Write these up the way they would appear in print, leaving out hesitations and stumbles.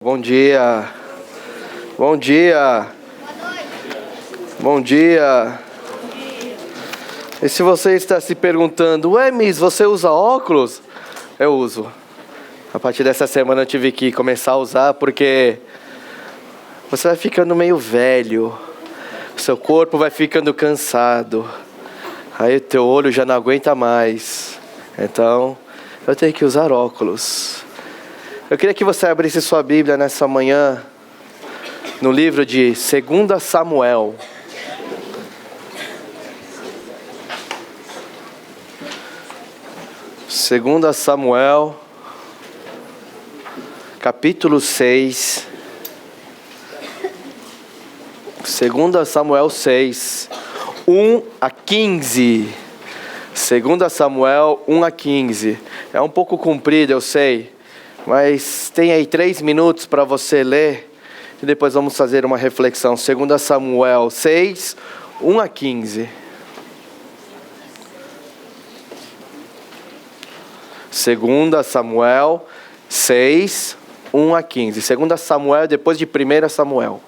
Bom dia. Bom dia. Bom dia. E se você está se perguntando, ué, Miss, você usa óculos? Eu uso. A partir dessa semana eu tive que começar a usar porque você vai ficando meio velho. Seu corpo vai ficando cansado. Aí o teu olho já não aguenta mais. Então, eu tenho que usar óculos. Eu queria que você abrisse sua Bíblia nessa manhã, no livro de 2 Samuel. Segunda Samuel, capítulo 6. 2 Samuel 6, 1 a 15. 2 Samuel 1 a 15. É um pouco comprido, eu sei. Mas tem aí 3 minutos para você ler e depois vamos fazer uma reflexão. 2 Samuel 6, 1 a 15. 2 Samuel 6, 1 a 15. 2 Samuel depois de 1 Samuel.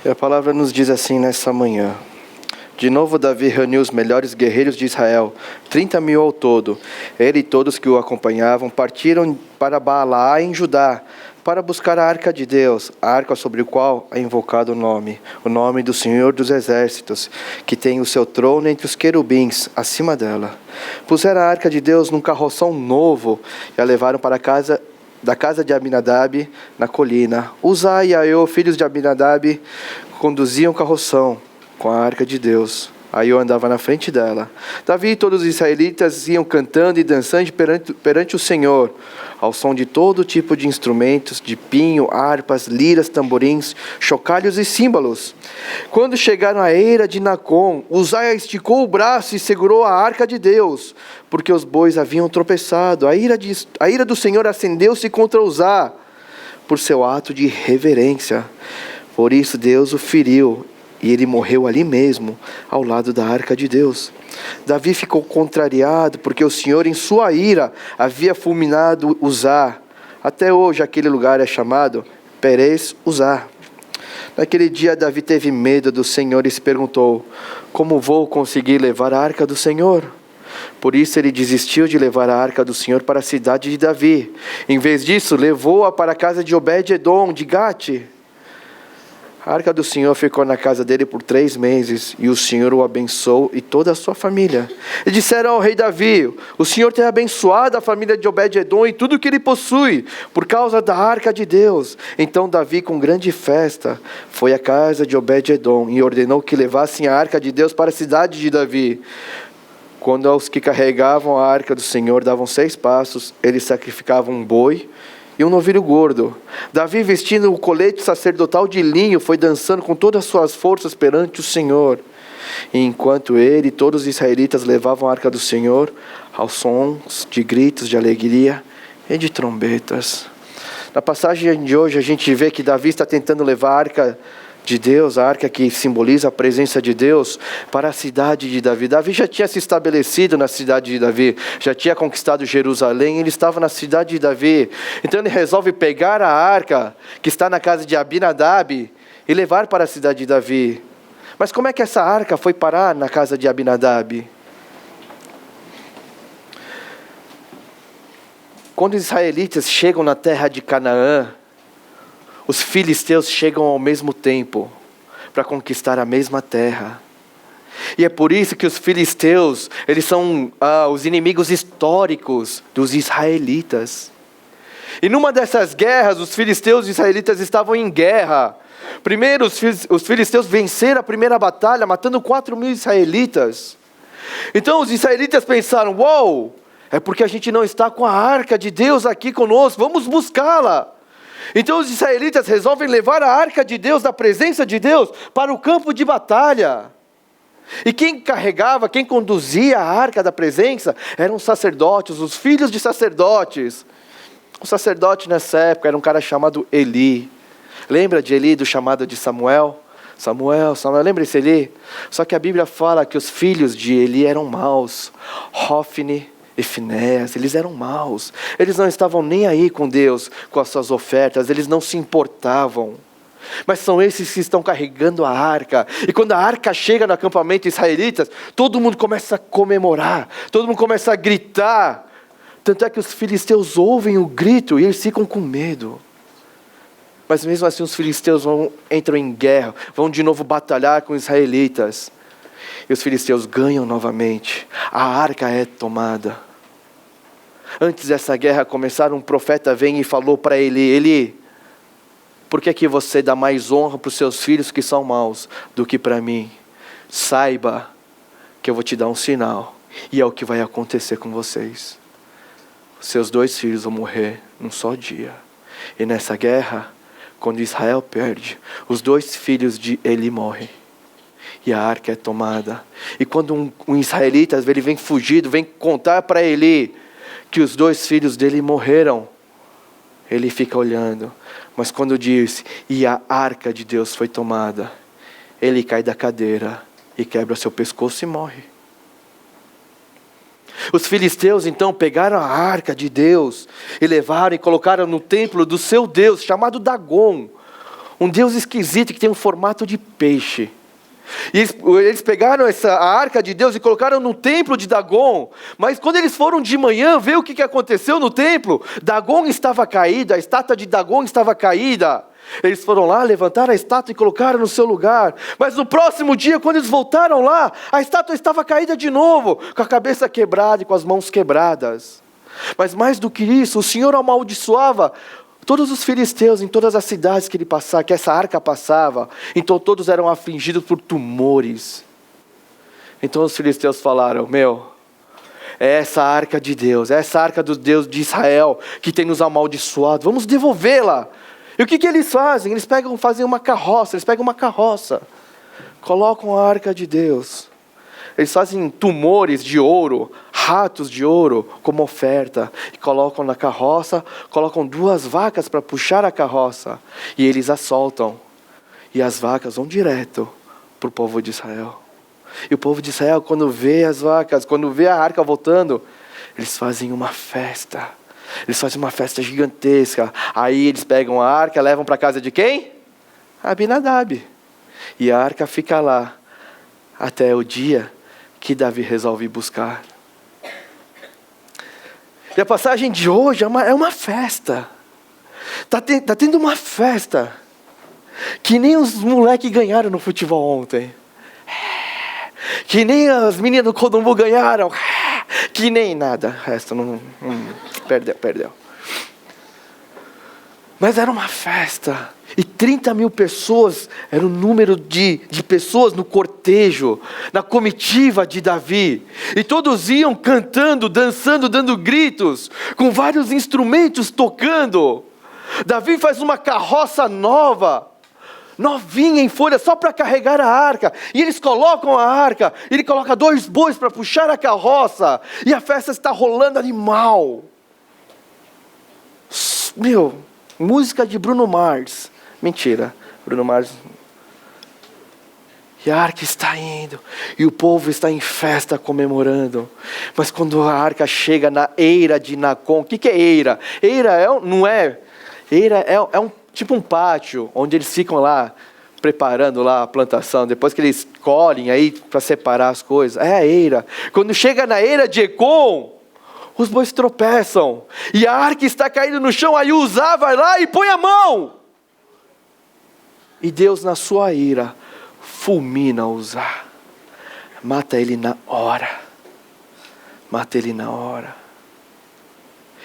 E a palavra nos diz assim nessa manhã. De novo Davi reuniu os melhores guerreiros de Israel, 30.000 ao todo. Ele e todos que o acompanhavam partiram para Baalá em Judá, para buscar a arca de Deus, a arca sobre o qual é invocado o nome do Senhor dos Exércitos, que tem o seu trono entre os querubins, acima dela. Puseram a arca de Deus num carroção novo e a levaram para da casa de Abinadab, na colina. Uzá e Aiô, filhos de Abinadab, conduziam o carroção com a arca de Deus. Aiô andava na frente dela. Davi e todos os israelitas iam cantando e dançando perante o Senhor, ao som de todo tipo de instrumentos, de pinho, harpas, liras, tamborins, chocalhos e símbolos. Quando chegaram à eira de Nacon, Uzá esticou o braço e segurou a arca de Deus, porque os bois haviam tropeçado. A ira do Senhor acendeu-se contra Uzá, por seu ato de irreverência. Por isso Deus o feriu, e ele morreu ali mesmo, ao lado da arca de Deus. Davi ficou contrariado, porque o Senhor em sua ira havia fulminado Uzá. Até hoje aquele lugar é chamado Perez Uzá. Naquele dia Davi teve medo do Senhor e se perguntou: como vou conseguir levar a arca do Senhor? Por isso ele desistiu de levar a arca do Senhor para a cidade de Davi. Em vez disso, levou-a para a casa de Obed-edom, de Gate. A arca do Senhor ficou na casa dele por 3 meses, e o Senhor o abençoou e toda a sua família. E disseram ao rei Davi: o Senhor tem abençoado a família de Obed-edom e tudo o que ele possui, por causa da arca de Deus. Então Davi, com grande festa, foi à casa de Obed-edom e ordenou que levassem a arca de Deus para a cidade de Davi. Quando aos que carregavam a arca do Senhor davam 6 passos, eles sacrificavam um boi e um novilho gordo. Davi, vestindo o colete sacerdotal de linho, foi dançando com todas as suas forças perante o Senhor. E enquanto ele e todos os israelitas levavam a arca do Senhor, aos sons de gritos de alegria e de trombetas. Na passagem de hoje a gente vê que Davi está tentando levar a arca de Deus, a arca que simboliza a presença de Deus, para a cidade de Davi. Davi já tinha se estabelecido na cidade de Davi, já tinha conquistado Jerusalém, ele estava na cidade de Davi. Então ele resolve pegar a arca que está na casa de Abinadab e levar para a cidade de Davi. Mas como é que essa arca foi parar na casa de Abinadab? Quando os israelitas chegam na terra de Canaã, os filisteus chegam ao mesmo tempo para conquistar a mesma terra. E é por isso que os filisteus, eles são os inimigos históricos dos israelitas. E numa dessas guerras, os filisteus e os israelitas estavam em guerra. Primeiro, os filisteus venceram a primeira batalha, matando 4.000 israelitas. Então os israelitas pensaram, uou, é porque a gente não está com a arca de Deus aqui conosco, vamos buscá-la. Então os israelitas resolvem levar a arca de Deus, da presença de Deus, para o campo de batalha. E quem carregava, quem conduzia a arca da presença, eram os sacerdotes, os filhos de sacerdotes. O sacerdote nessa época era um cara chamado Eli. Lembra de Eli, do chamado de Samuel? Samuel, lembra esse Eli? Só que a Bíblia fala que os filhos de Eli eram maus. Hofni e Finéias, eles eram maus. Eles não estavam nem aí com Deus, com as suas ofertas, eles não se importavam. Mas são esses que estão carregando a arca. E quando a arca chega no acampamento israelitas, todo mundo começa a comemorar, todo mundo começa a gritar. Tanto é que os filisteus ouvem o grito e eles ficam com medo. Mas mesmo assim os filisteus entram em guerra, vão de novo batalhar com os israelitas. E os filisteus ganham novamente. A arca é tomada. Antes dessa guerra começar, um profeta vem e falou para Eli, Eli, por que você dá mais honra para os seus filhos que são maus do que para mim? Saiba que eu vou te dar um sinal. E é o que vai acontecer com vocês. Seus 2 filhos vão morrer num só dia. E nessa guerra, quando Israel perde, os 2 filhos de Eli morrem. E a arca é tomada. E quando um israelita, ele vem fugido, vem contar para Eli que os 2 filhos dele morreram, ele fica olhando. Mas quando diz, e a arca de Deus foi tomada, ele cai da cadeira e quebra seu pescoço e morre. Os filisteus então pegaram a arca de Deus e levaram e colocaram no templo do seu Deus, chamado Dagon. Um Deus esquisito que tem um formato de peixe. E eles pegaram a arca de Deus e colocaram no templo de Dagon. Mas quando eles foram de manhã ver o que aconteceu no templo, Dagon estava caída, a estátua de Dagon estava caída. Eles foram lá, levantaram a estátua e colocaram no seu lugar. Mas no próximo dia, quando eles voltaram lá, a estátua estava caída de novo, com a cabeça quebrada e com as mãos quebradas. Mas mais do que isso, o Senhor amaldiçoava todos os filisteus, em todas as cidades que ele passava, que essa arca passava. Então todos eram afligidos por tumores. Então os filisteus falaram, é essa arca de Deus, é essa arca do Deus de Israel que tem nos amaldiçoado, vamos devolvê-la. E o que eles fazem? Eles fazem uma carroça, colocam a arca de Deus. Eles fazem tumores de ouro, ratos de ouro como oferta. E colocam na carroça, colocam 2 vacas para puxar a carroça. E eles a soltam. E as vacas vão direto para o povo de Israel. E o povo de Israel, quando vê as vacas, quando vê a arca voltando, eles fazem uma festa. Eles fazem uma festa gigantesca. Aí eles pegam a arca, levam para a casa de quem? Abinadab. E a arca fica lá até o dia que Davi resolve buscar. E a passagem de hoje é uma festa. Tá tendo uma festa. Que nem os moleques ganharam no futebol ontem. Que nem as meninas do Codumbu ganharam. Que nem nada. O resto não perdeu. Mas era uma festa. E 30 mil pessoas era o número de pessoas no cortejo, na comitiva de Davi. E todos iam cantando, dançando, dando gritos, com vários instrumentos tocando. Davi faz uma carroça nova, novinha em folha, só para carregar a arca. E eles colocam a arca, ele coloca 2 bois para puxar a carroça. E a festa está rolando animal. Música de Bruno Mars. Mentira, Bruno Mars. E a arca está indo, e o povo está em festa comemorando. Mas quando a arca chega na eira de Nacon, o que é eira? Eira é tipo um pátio, onde eles ficam lá, preparando lá a plantação, depois que eles colhem aí para separar as coisas. É a eira. Quando chega na eira de Ecom, os bois tropeçam, e a arca está caindo no chão, aí Uzá vai lá e põe a mão. E Deus, na sua ira, fulmina Uzá. Mata ele na hora. Mata ele na hora.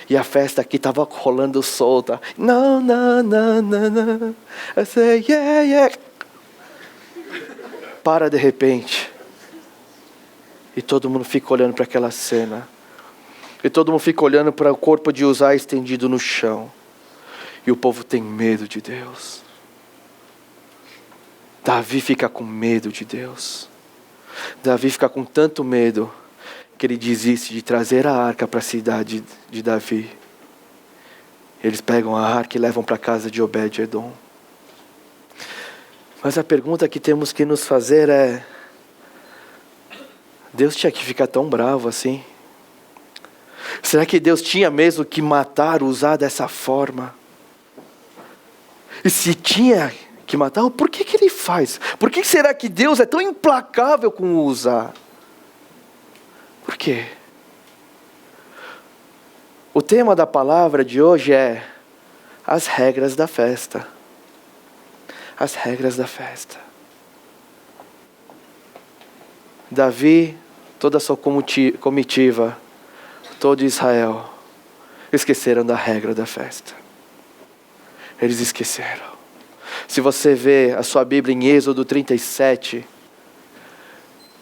E a festa aqui estava rolando solta. Não, não, não, não, não. I say, yeah, yeah. Para de repente. E todo mundo fica olhando para aquela cena. E todo mundo fica olhando para o corpo de Uzá estendido no chão. E o povo tem medo de Deus. Davi fica com medo de Deus. Davi fica com tanto medo que ele desiste de trazer a arca para a cidade de Davi. Eles pegam a arca e levam para a casa de Obed-edom. Mas a pergunta que temos que nos fazer é: Deus tinha que ficar tão bravo assim? Será que Deus tinha mesmo que matar, usar dessa forma? E se tinha que matar, por que ele faz? Por que será que Deus é tão implacável com o Uzá? Por quê? O tema da palavra de hoje é as regras da festa. As regras da festa. Davi, toda a sua comitiva, todo Israel, esqueceram da regra da festa. Eles esqueceram. Se você vê a sua Bíblia em Êxodo 37,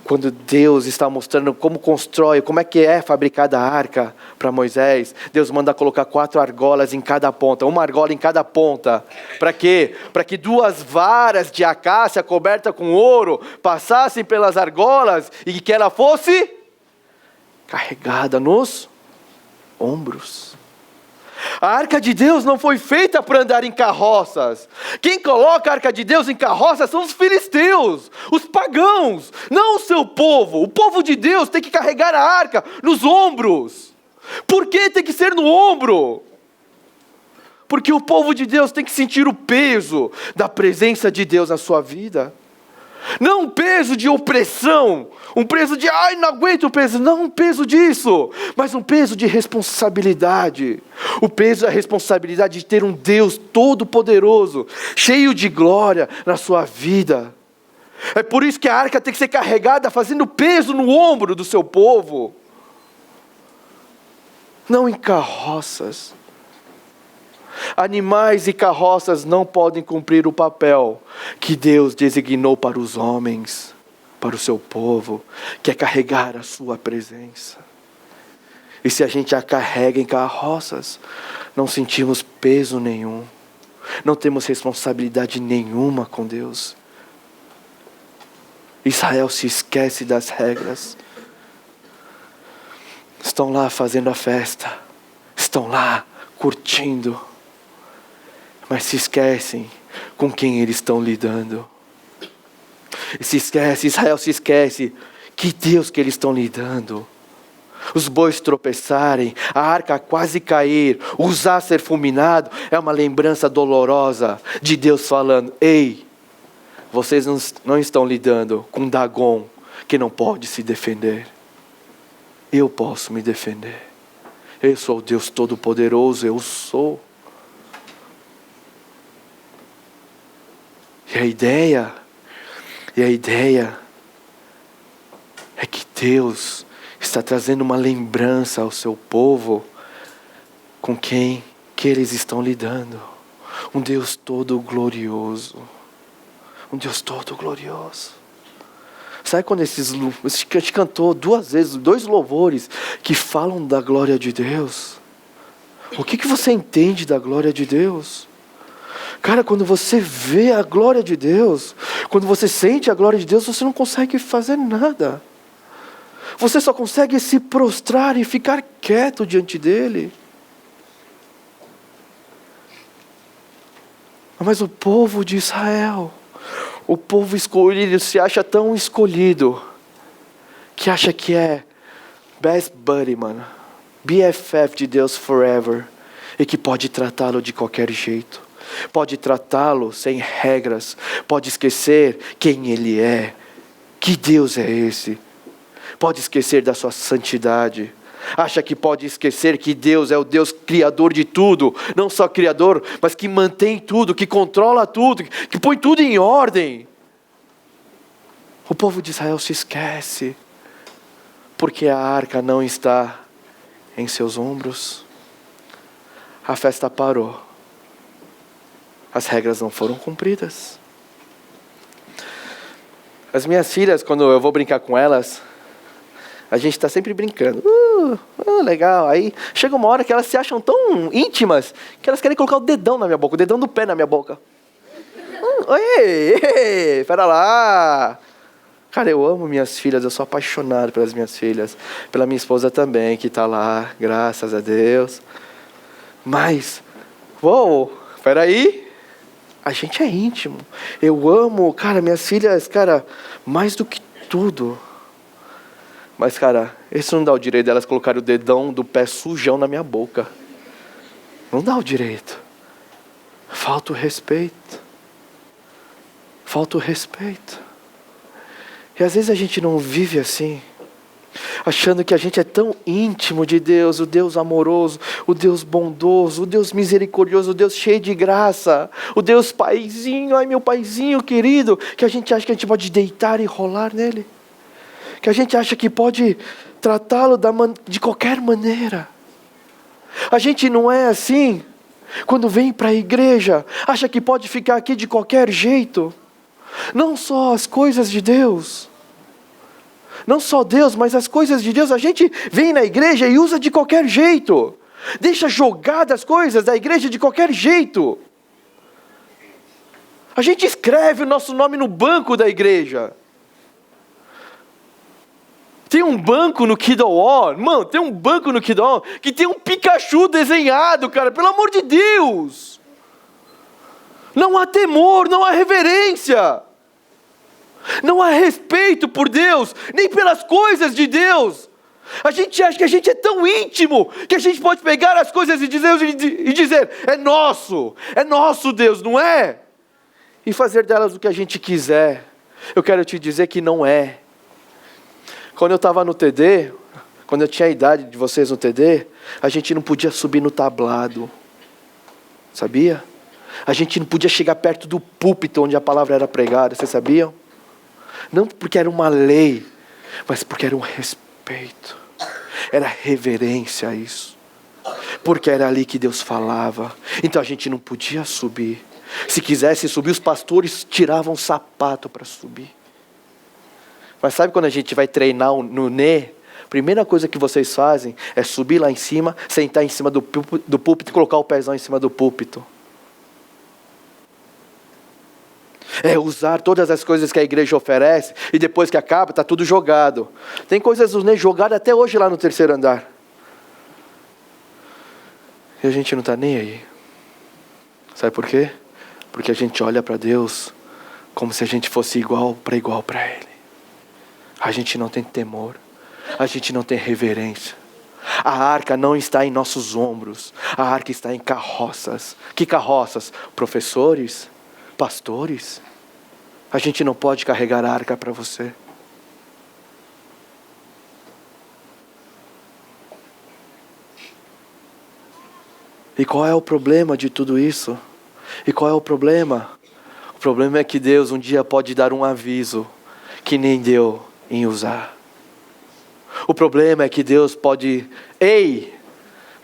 quando Deus está mostrando como constrói, como é que é fabricada a arca para Moisés, Deus manda colocar 4 argolas em cada ponta, uma argola em cada ponta. Para quê? Para que 2 varas de acácia coberta com ouro passassem pelas argolas e que ela fosse carregada nos ombros. A arca de Deus não foi feita para andar em carroças. Quem coloca a arca de Deus em carroças são os filisteus, os pagãos, não o seu povo. O povo de Deus tem que carregar a arca nos ombros. Por que tem que ser no ombro? Porque o povo de Deus tem que sentir o peso da presença de Deus na sua vida. Não um peso de opressão, um peso de, não aguento o peso, não um peso disso, mas um peso de responsabilidade. O peso da responsabilidade de ter um Deus todo-poderoso, cheio de glória na sua vida. É por isso que a arca tem que ser carregada, fazendo peso no ombro do seu povo. Não em carroças. Animais e carroças não podem cumprir o papel que Deus designou para os homens, para o seu povo, que é carregar a sua presença. E se a gente a carrega em carroças, não sentimos peso nenhum, não temos responsabilidade nenhuma com Deus. Israel se esquece das regras. Estão lá fazendo a festa, estão lá curtindo, mas se esquecem com quem eles estão lidando. E se esquece, Israel se esquece que Deus que eles estão lidando. Os bois tropeçarem, a arca quase cair, Uzá ser fulminado, é uma lembrança dolorosa de Deus falando: ei, vocês não estão lidando com Dagon, que não pode se defender. Eu posso me defender. Eu sou o Deus Todo-Poderoso, eu sou. E a ideia é que Deus está trazendo uma lembrança ao seu povo com quem que eles estão lidando. Um Deus todo glorioso. Um Deus todo glorioso. Sabe quando a gente cantou 2 vezes, 2 louvores que falam da glória de Deus? O que você entende da glória de Deus? Cara, quando você vê a glória de Deus, quando você sente a glória de Deus, você não consegue fazer nada. Você só consegue se prostrar e ficar quieto diante dele. Mas o povo de Israel, o povo escolhido, se acha tão escolhido, que acha que é best buddy, mano. BFF de Deus forever. E que pode tratá-lo de qualquer jeito. Pode tratá-lo sem regras. Pode esquecer quem ele é. Que Deus é esse? Pode esquecer da sua santidade. Acha que pode esquecer que Deus é o Deus criador de tudo. Não só criador, mas que mantém tudo, que controla tudo, que põe tudo em ordem. O povo de Israel se esquece. Porque a arca não está em seus ombros. A festa parou. As regras não foram cumpridas. As minhas filhas, quando eu vou brincar com elas, a gente está sempre brincando. Legal. Aí chega uma hora que elas se acham tão íntimas que elas querem colocar o dedão na minha boca, o dedão do pé na minha boca. Ei, pera lá. Cara, eu amo minhas filhas, eu sou apaixonado pelas minhas filhas. Pela minha esposa também, que está lá, graças a Deus. Mas, peraí. A gente é íntimo. Eu amo, cara, minhas filhas, cara, mais do que tudo. Mas, cara, isso não dá o direito delas colocarem o dedão do pé sujão na minha boca. Não dá o direito. Falta o respeito. Falta o respeito. E às vezes a gente não vive assim, achando que a gente é tão íntimo de Deus, o Deus amoroso, o Deus bondoso, o Deus misericordioso, o Deus cheio de graça, o Deus paizinho, ai meu paizinho querido, que a gente acha que a gente pode deitar e rolar nele, que a gente acha que pode tratá-lo de qualquer maneira. A gente não é assim quando vem para a igreja, acha que pode ficar aqui de qualquer jeito. Não só as coisas de Deus, não só Deus, mas as coisas de Deus, a gente vem na igreja e usa de qualquer jeito. Deixa jogadas as coisas da igreja de qualquer jeito. A gente escreve o nosso nome no banco da igreja. Tem um banco no Kidawall, mano, tem um banco no Kidawall que tem um Pikachu desenhado, cara, pelo amor de Deus. Não há temor, não há reverência. Não há respeito por Deus, nem pelas coisas de Deus. A gente acha que a gente é tão íntimo, que a gente pode pegar as coisas de Deus e dizer, é nosso Deus, não é? E fazer delas o que a gente quiser. Eu quero te dizer que não é. Quando eu estava no TD, quando eu tinha a idade de vocês no TD, a gente não podia subir no tablado. Sabia? A gente não podia chegar perto do púlpito onde a palavra era pregada, vocês sabiam? Não porque era uma lei, mas porque era um respeito. Era reverência a isso. Porque era ali que Deus falava. Então a gente não podia subir. Se quisesse subir, os pastores tiravam o sapato para subir. Mas sabe quando a gente vai treinar no NE? A primeira coisa que vocês fazem é subir lá em cima, sentar em cima do púlpito e colocar o pezão em cima do púlpito. É usar todas as coisas que a igreja oferece e depois que acaba, está tudo jogado. Tem coisas jogadas até hoje lá no 3º andar. E a gente não está nem aí. Sabe por quê? Porque a gente olha para Deus como se a gente fosse igual para Ele. A gente não tem temor. A gente não tem reverência. A arca não está em nossos ombros. A arca está em carroças. Que carroças? Professores? Pastores? A gente não pode carregar a arca para você. E qual é o problema de tudo isso? E qual é o problema? O problema é que Deus um dia pode dar um aviso que nem deu em usar. O problema é que Deus pode... Ei,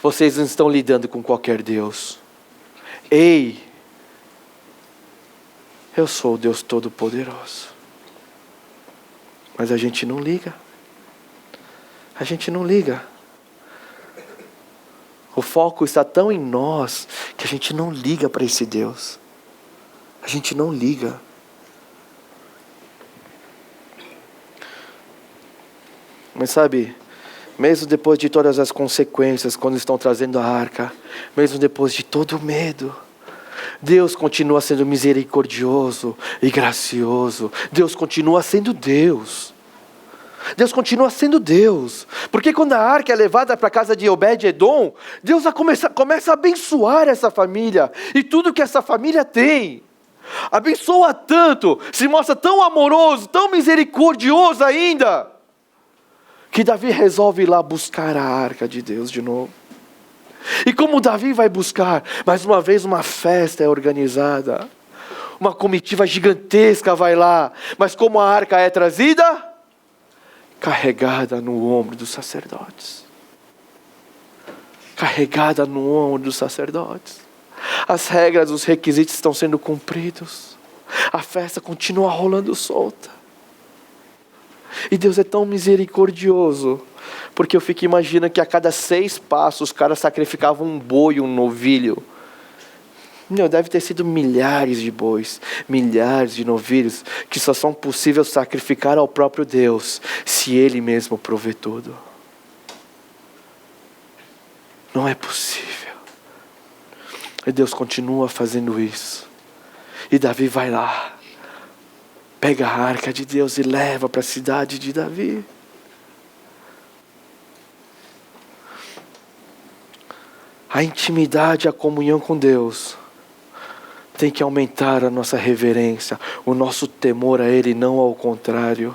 vocês não estão lidando com qualquer Deus. Ei, Eu sou o Deus Todo-Poderoso. Mas a gente não liga. A gente não liga. O foco está tão em nós que a gente não liga para esse Deus. A gente não liga. Mas sabe, mesmo depois de todas as consequências, quando estão trazendo a arca, mesmo depois de todo o medo, Deus continua sendo misericordioso e gracioso. Deus continua sendo Deus. Deus continua sendo Deus. Porque quando a arca é levada para a casa de Obed-Edom, Deus começa a abençoar essa família e tudo que essa família tem. Abençoa tanto, se mostra tão amoroso, tão misericordioso ainda, que Davi resolve ir lá buscar a arca de Deus de novo. E como Davi vai buscar, mais uma vez uma festa é organizada. Uma comitiva gigantesca vai lá. Mas como a arca é trazida? Carregada no ombro dos sacerdotes. Carregada no ombro dos sacerdotes. As regras, os requisitos estão sendo cumpridos. A festa continua rolando solta. E Deus é tão misericordioso, porque eu fico imaginando que a cada 6 passos os caras sacrificavam um boi, um novilho. Deve ter sido milhares de bois, milhares de novilhos, que só são possíveis sacrificar ao próprio Deus, se Ele mesmo provê tudo. Não é possível. E Deus continua fazendo isso. E Davi vai lá, pega a arca de Deus e leva para a cidade de Davi. A intimidade, a comunhão com Deus tem que aumentar a nossa reverência, o nosso temor a Ele, não ao contrário.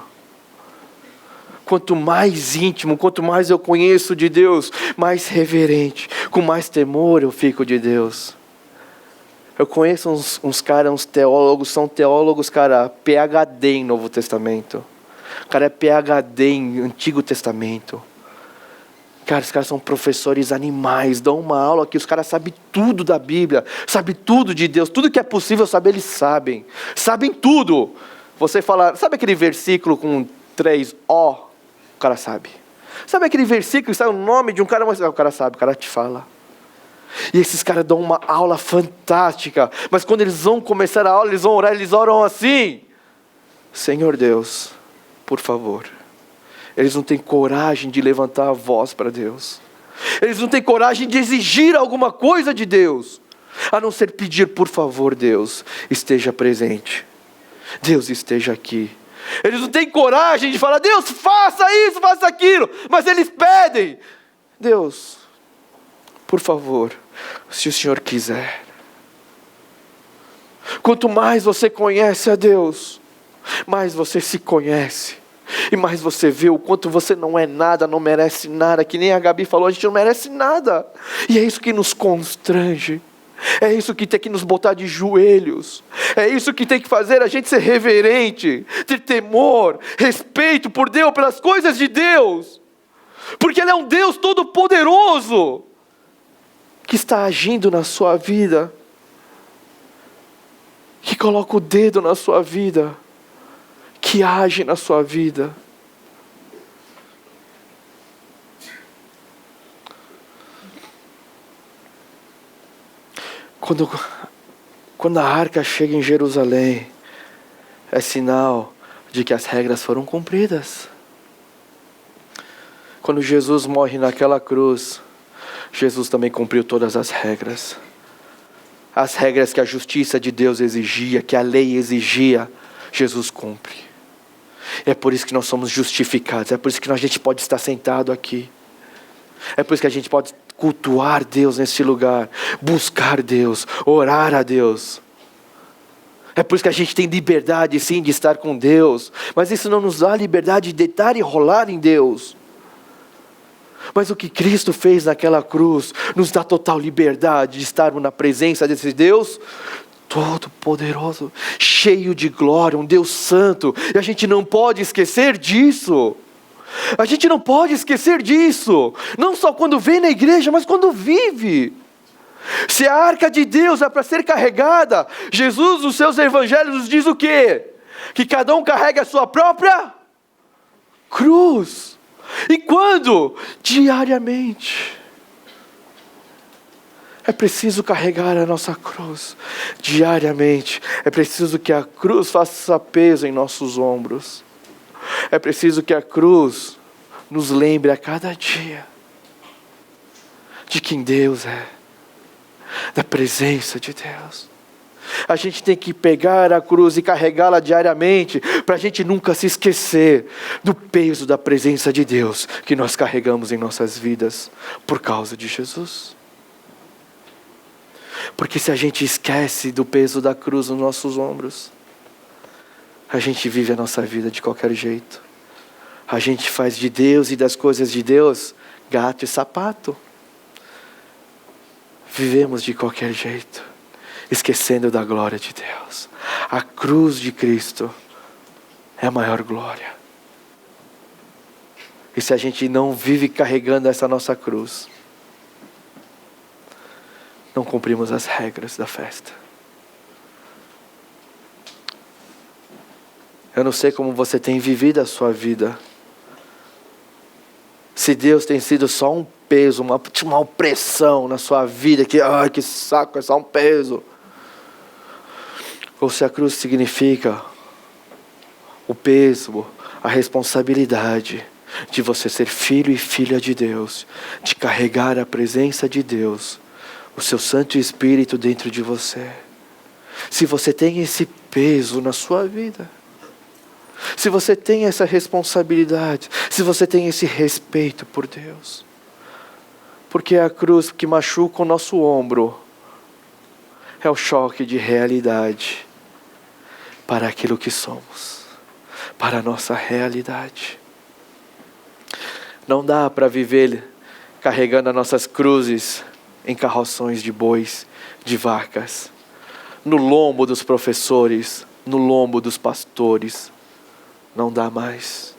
Quanto mais íntimo, quanto mais eu conheço de Deus, mais reverente, com mais temor eu fico de Deus. Eu conheço uns caras, uns teólogos, são teólogos, cara, PhD em Novo Testamento. O cara é PhD em Antigo Testamento. Cara, os caras são professores animais, dão uma aula que os caras sabem tudo da Bíblia, sabem tudo de Deus, tudo que é possível saber eles sabem. Sabem tudo. Você fala, sabe aquele versículo com 3 O? O cara sabe. Sabe aquele versículo que sai o nome de um cara, mas o cara sabe, o cara te fala. E esses caras dão uma aula fantástica, mas quando eles vão começar a aula, eles vão orar, eles oram assim: Senhor Deus, por favor. Eles não têm coragem de levantar a voz para Deus. Eles não têm coragem de exigir alguma coisa de Deus, a não ser pedir, por favor, Deus, esteja presente. Deus esteja aqui. Eles não têm coragem de falar, Deus, faça isso, faça aquilo. Mas eles pedem, Deus, por favor, se o Senhor quiser. Quanto mais você conhece a Deus, mais você se conhece. E mais você vê o quanto você não é nada, não merece nada. Que nem a Gabi falou, a gente não merece nada. E é isso que nos constrange. É isso que tem que nos botar de joelhos. É isso que tem que fazer a gente ser reverente, ter temor, respeito por Deus, pelas coisas de Deus. Porque Ele é um Deus todo-poderoso, que está agindo na sua vida, que coloca o dedo na sua vida, que age na sua vida. Quando a arca chega em Jerusalém, é sinal de que as regras foram cumpridas. Quando Jesus morre naquela cruz, Jesus também cumpriu todas as regras. As regras que a justiça de Deus exigia, que a lei exigia, Jesus cumpre. É por isso que nós somos justificados. É por isso que a gente pode estar sentado aqui. É por isso que a gente pode cultuar Deus nesse lugar, buscar Deus, orar a Deus. É por isso que a gente tem liberdade sim de estar com Deus, mas isso não nos dá liberdade de deitar e rolar em Deus. Mas o que Cristo fez naquela cruz nos dá total liberdade de estarmos na presença desse Deus todo-poderoso, cheio de glória, um Deus santo. E a gente não pode esquecer disso. A gente não pode esquecer disso. Não só quando vem na igreja, mas quando vive. Se a arca de Deus é para ser carregada, Jesus nos seus evangelhos nos diz o quê? Que cada um carrega a sua própria cruz. E quando? Diariamente. É preciso carregar a nossa cruz diariamente. É preciso que a cruz faça peso em nossos ombros. É preciso que a cruz nos lembre a cada dia de quem Deus é, da presença de Deus. A gente tem que pegar a cruz e carregá-la diariamente, para a gente nunca se esquecer do peso da presença de Deus que nós carregamos em nossas vidas por causa de Jesus. Porque se a gente esquece do peso da cruz nos nossos ombros, a gente vive a nossa vida de qualquer jeito. A gente faz de Deus e das coisas de Deus gato e sapato. Vivemos de qualquer jeito, esquecendo da glória de Deus. A cruz de Cristo é a maior glória. E se a gente não vive carregando essa nossa cruz, não cumprimos as regras da festa. Eu não sei como você tem vivido a sua vida. Se Deus tem sido só um peso, uma opressão na sua vida, que saco, é só um peso. Ou se a cruz significa o peso, a responsabilidade de você ser filho e filha de Deus, de carregar a presença de Deus, o seu Santo Espírito dentro de você. Se você tem esse peso na sua vida, se você tem essa responsabilidade, se você tem esse respeito por Deus, porque a cruz que machuca o nosso ombro é o choque de realidade para aquilo que somos, para a nossa realidade. Não dá para viver carregando as nossas cruzes em carroções de bois, de vacas, no lombo dos professores, no lombo dos pastores. Não dá mais.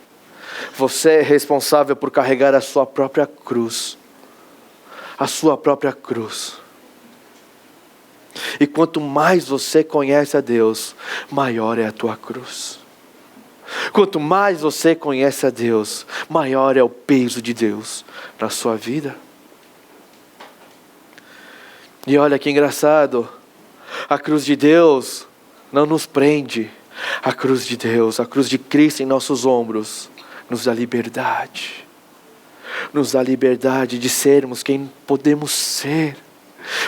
Você é responsável por carregar a sua própria cruz. A sua própria cruz. E quanto mais você conhece a Deus, maior é a tua cruz. Quanto mais você conhece a Deus, maior é o peso de Deus na sua vida. E olha que engraçado, a cruz de Deus não nos prende. A cruz de Deus, a cruz de Cristo em nossos ombros, nos dá liberdade. Nos dá liberdade de sermos quem podemos ser.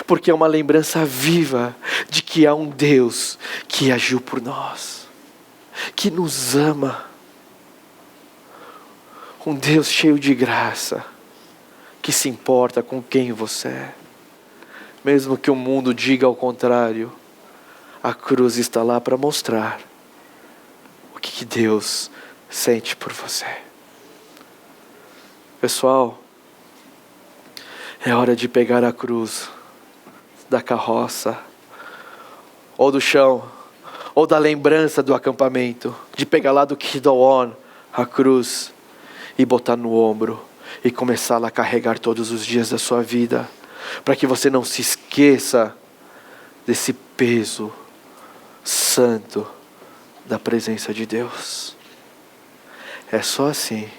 Porque é uma lembrança viva de que há um Deus que agiu por nós, que nos ama. Um Deus cheio de graça, que se importa com quem você é. Mesmo que o mundo diga ao contrário, a cruz está lá para mostrar o que Deus sente por você. Pessoal, é hora de pegar a cruz da carroça, ou do chão, ou da lembrança do acampamento, de pegar lá do Kidon a cruz e botar no ombro e começar a carregar todos os dias da sua vida, para que você não se esqueça desse peso santo da presença de Deus. É só assim,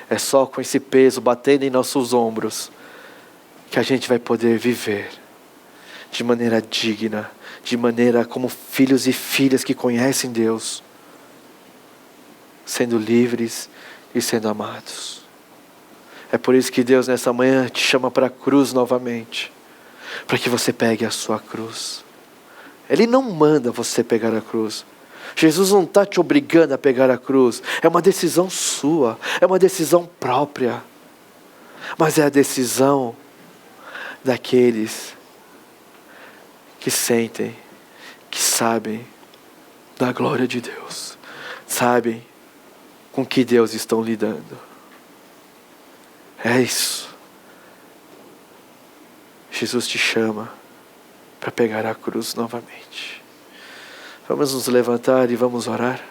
é só com esse peso batendo em nossos ombros que a gente vai poder viver de maneira digna, de maneira como filhos e filhas que conhecem Deus, sendo livres e sendo amados. É por isso que Deus nessa manhã te chama para a cruz novamente, para que você pegue a sua cruz. Ele não manda você pegar a cruz. Jesus não está te obrigando a pegar a cruz. É uma decisão sua, é uma decisão própria. Mas é a decisão daqueles que sentem, que sabem da glória de Deus, sabem com que Deus estão lidando. É isso. Jesus te chama para pegar a cruz novamente. Vamos nos levantar e vamos orar.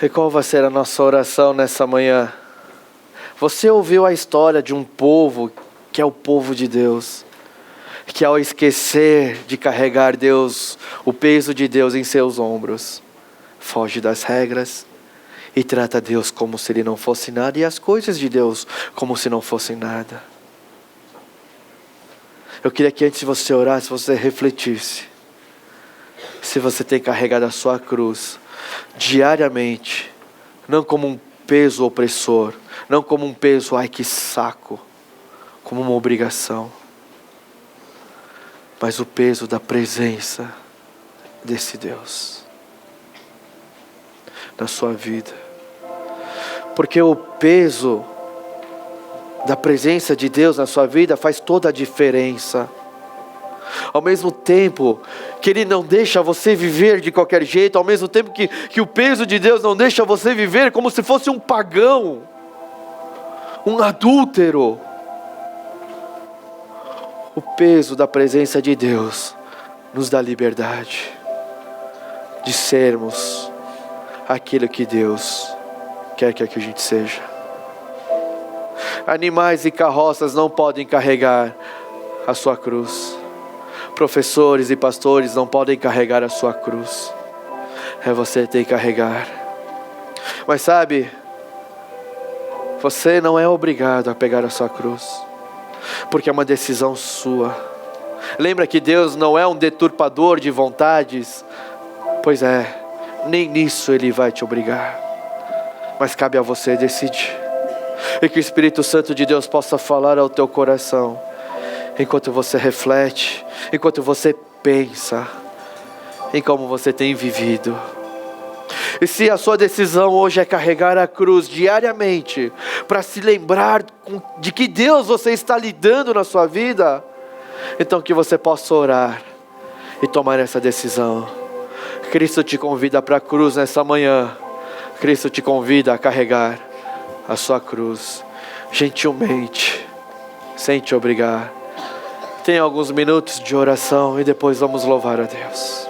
E qual vai ser a nossa oração nessa manhã? Você ouviu a história de um povo que é o povo de Deus, que ao esquecer de carregar Deus, o peso de Deus em seus ombros, foge das regras e trata Deus como se Ele não fosse nada e as coisas de Deus como se não fossem nada. Eu queria que antes de você orar, se você refletisse, se você tem carregado a sua cruz diariamente, não como um peso opressor, não como um peso, ai que saco, como uma obrigação, mas o peso da presença desse Deus na sua vida. Porque o peso da presença de Deus na sua vida faz toda a diferença. Ao mesmo tempo que Ele não deixa você viver de qualquer jeito, ao mesmo tempo que o peso de Deus não deixa você viver como se fosse um pagão, um adúltero, o peso da presença de Deus nos dá liberdade de sermos aquilo que Deus quer que a gente seja. Animais e carroças não podem carregar a sua cruz. Professores e pastores não podem carregar a sua cruz. É você que tem que carregar. Mas sabe, você não é obrigado a pegar a sua cruz, porque é uma decisão sua. Lembra que Deus não é um deturpador de vontades? Pois é, nem nisso Ele vai te obrigar. Mas cabe a você decidir. E que o Espírito Santo de Deus possa falar ao teu coração, enquanto você reflete, enquanto você pensa em como você tem vivido. E se a sua decisão hoje é carregar a cruz diariamente, para se lembrar de que Deus você está lidando na sua vida, então que você possa orar e tomar essa decisão. Cristo te convida para a cruz nessa manhã. Cristo te convida a carregar a sua cruz, gentilmente, sem te obrigar. Tem alguns minutos de oração e depois vamos louvar a Deus.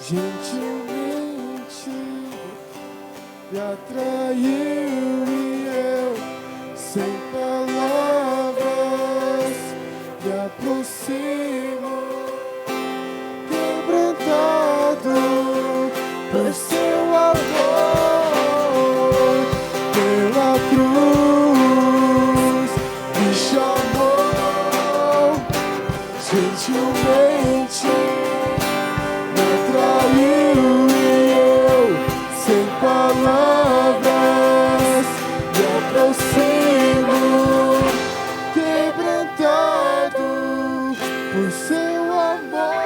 Gentilmente me atraiu e eu, sem palavras, me aproximo, quebrantado por seu amor, pela cruz me chamou, gentilmente me atraiu e eu, sem palavras, me aproximo, quebrantado por seu amor.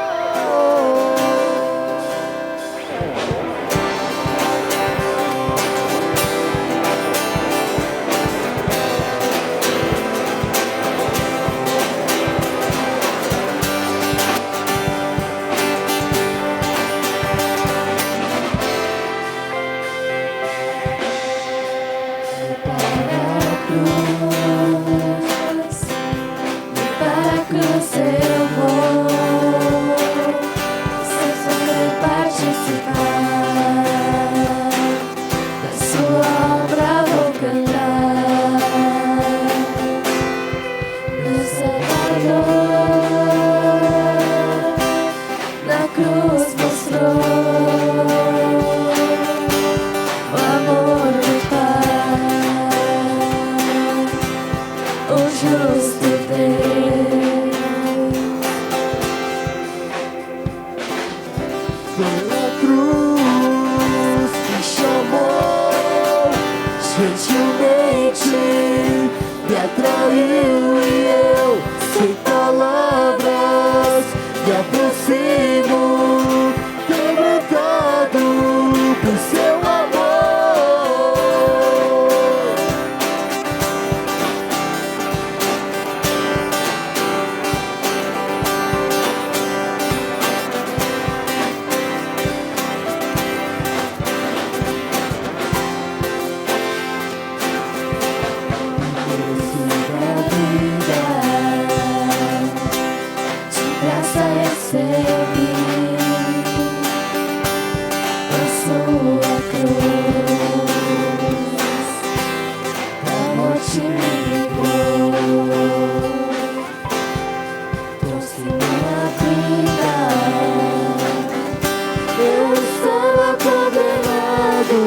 nos mostrou o amor do Pai, o justo Deus. Pela cruz me chamou, gentilmente me atraiu e eu, sem palavras, me aproximo, quebrantado por seu amor. Graça recebi a sua cruz, a morte me levou, trouxe minha vida. Eu estava condenado,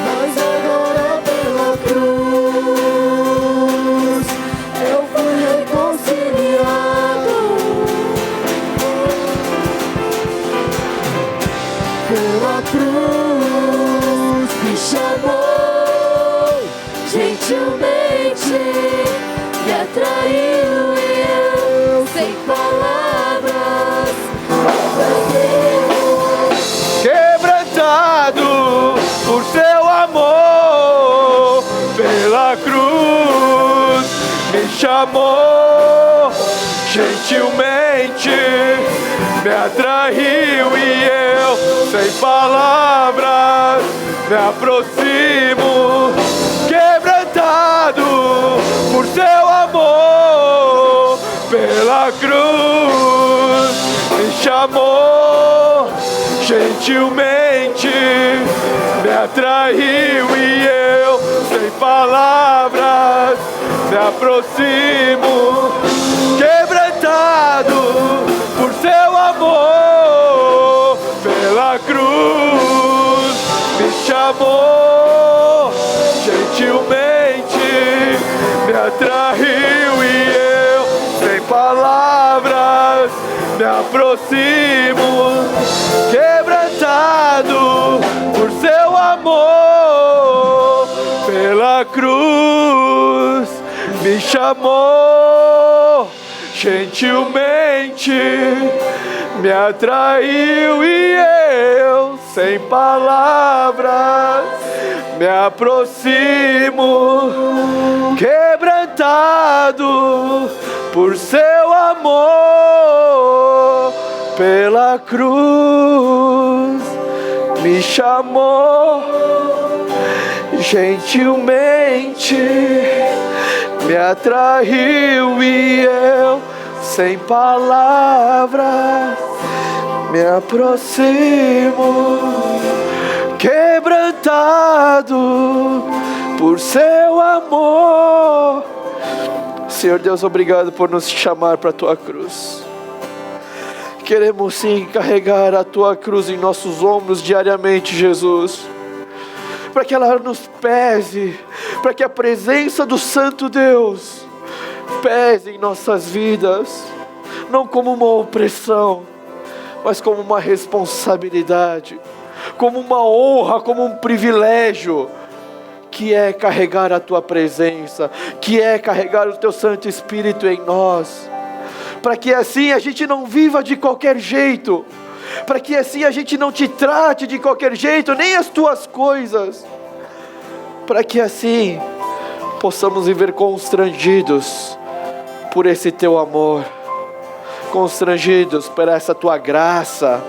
mas agora pela cruz eu fui reconciliado. Pela cruz me chamou, Gentilmente me atraiu e eu, sem palavras, Quebrantado por seu amor, pela cruz me chamou, gentilmente me atraiu e eu, sem palavras, me aproximo. Quebrantado por seu amor, pela cruz me chamou, gentilmente me atraiu e eu, sem palavras, me aproximo. Quebrantado por seu amor, pela cruz me chamou, gentilmente me atraiu e eu, sem palavras, me aproximo. Quebrantado por seu amor, pela cruz me chamou, gentilmente me atraiu e eu, sem palavras, me aproximo. Quebrantado por seu amor, pela cruz me chamou, gentilmente me atraiu e eu, sem palavras, me aproximo. Quebrantado por seu amor. Senhor Deus, obrigado por nos chamar para a tua cruz. Queremos sim carregar a tua cruz em nossos ombros diariamente, Jesus, para que ela nos pese, para que a presença do Santo Deus pese em nossas vidas, não como uma opressão, mas como uma responsabilidade, como uma honra, como um privilégio, que é carregar a tua presença, que é carregar o teu Santo Espírito em nós, para que assim a gente não viva de qualquer jeito, para que assim a gente não te trate de qualquer jeito, nem as tuas coisas, para que assim possamos viver constrangidos por esse teu amor, constrangidos por essa tua graça,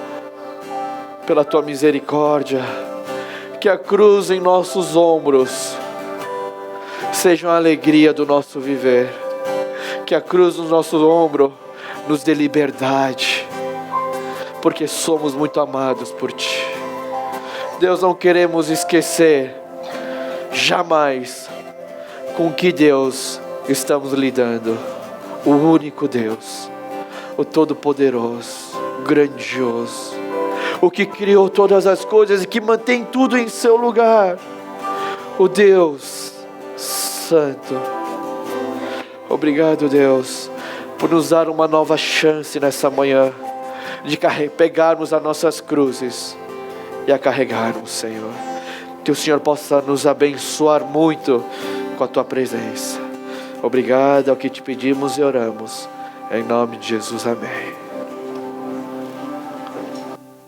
pela tua misericórdia. Que a cruz em nossos ombros seja uma alegria do nosso viver, que a cruz no nosso ombro nos dê liberdade, porque somos muito amados por Ti. Deus, não queremos esquecer jamais com que Deus estamos lidando, o único Deus, o Todo-Poderoso, grandioso, o que criou todas as coisas e que mantém tudo em seu lugar, o Deus Santo. Obrigado, Deus, por nos dar uma nova chance nessa manhã, de pegarmos as nossas cruzes e a carregarmos, Senhor. Que o Senhor possa nos abençoar muito com a Tua presença. Obrigado, é o que te pedimos e oramos. Em nome de Jesus, amém.